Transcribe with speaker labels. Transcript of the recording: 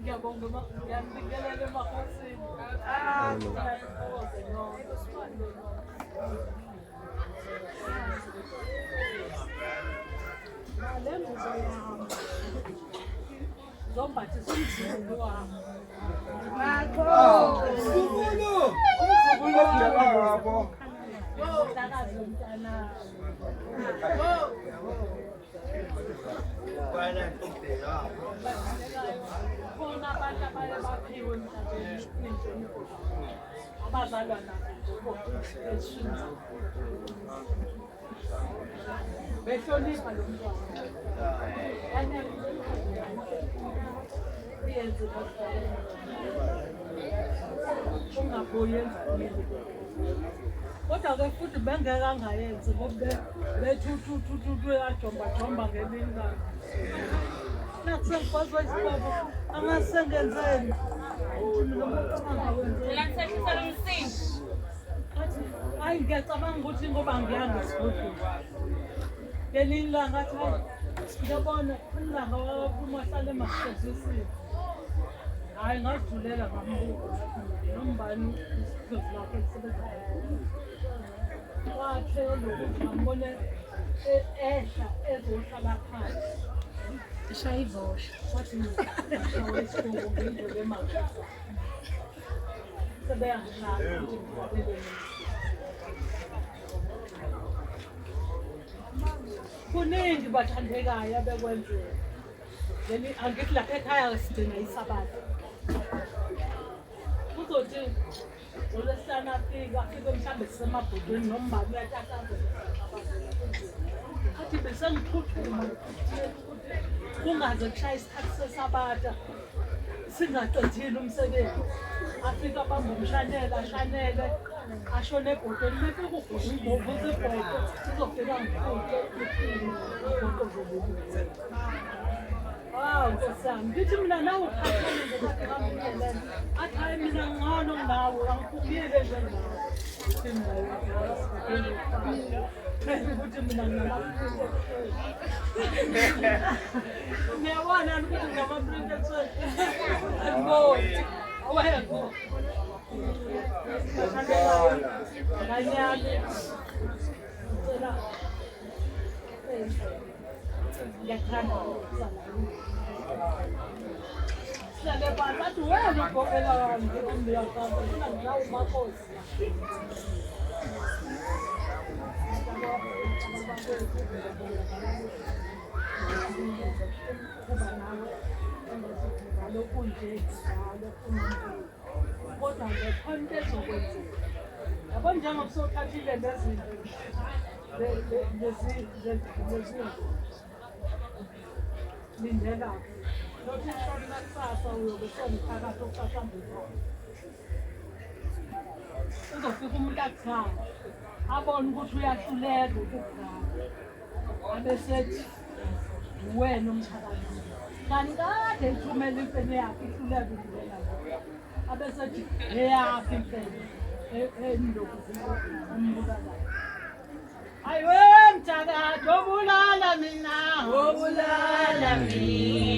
Speaker 1: ngiyabonga ngiyambingelela emakhosini. Ngiyathokoza noma. Le mbuzo yami zombathisa umzimba wami.
Speaker 2: Umzukulu ngiyababo.
Speaker 1: Hlakazi umntana. Khona abantu abaye baphiwe emhlabeni inhlonipho abazalwa nabo behlonipha lo mntwana. Yenze ungaboyenza kodwa ke futhi bengeke angayenzi ngoba bethuthu yajomba ngelingana. Nakusengikwazi isibabo angasengenzeni. Hayi ngiyacabanga ukuthi ngoba ngiyanga esigodini. Ngelinye ilanga athi hayi ngiyabona ilanga waphuma ahlale emasezisini. Hayi ngazijulela ngambuka nombani isigodi lakhe esisebenza wakhe lokuthi ngambone ehla ezohlala phansi.
Speaker 3: Ishaya ivosha.
Speaker 1: Wathi ngiyawesifungo ngiyidlule emakhe. Sebeyangihlala kuningi bathandekayo abekwenzeka. Angithi lapha ekhaya sidinga isabatha. Kuzothi uLwesihlanu afike mhlawumbe sisemabhodweni noma uyatatazela. Athi besengiphuthuma ukuthi kungaze kushaya isikhathi sesabatha singaqedile umsebenzi. Afika abamba umshanela ashanele ashone ebhodweni bese kugudla imbovu zibhodo sizofika ngiphuthe Nkosi yami, ngithi mina nawe ukhathele ngokade ngamthelela. Athi hayi mina ngcono nawe angiphumile nje nawe. Ukuthi mina nginamaphrinti. Ngiyabona ukuthi ngamaphrinti ethu. Angiboni. Awekho. Nganyali. Ngicela. Ngiyathanda ukuzala. Sihlale phansi athi wena ubhokela wami ngihambe yakhamba mina nginawo umakhosi. Lokhu nje njalo kodwa ngekhona into ezokwenzeka. Yabo njengoba usothathile lezinto lezinto lindela lothi ishona kusasa uyobe somphakathi oqhaqhambizayo. Uzofika umuntu akuthanda abone ukuthi uyahluleka ukugama abesethi wena umthakathi kanti kade ithumela imfene yakhe ihluleka ukuvela abesethi eyaphi imfene endokuzi umbulalayo. Hayi we mthakathi obulala mina
Speaker 3: Obulala mina.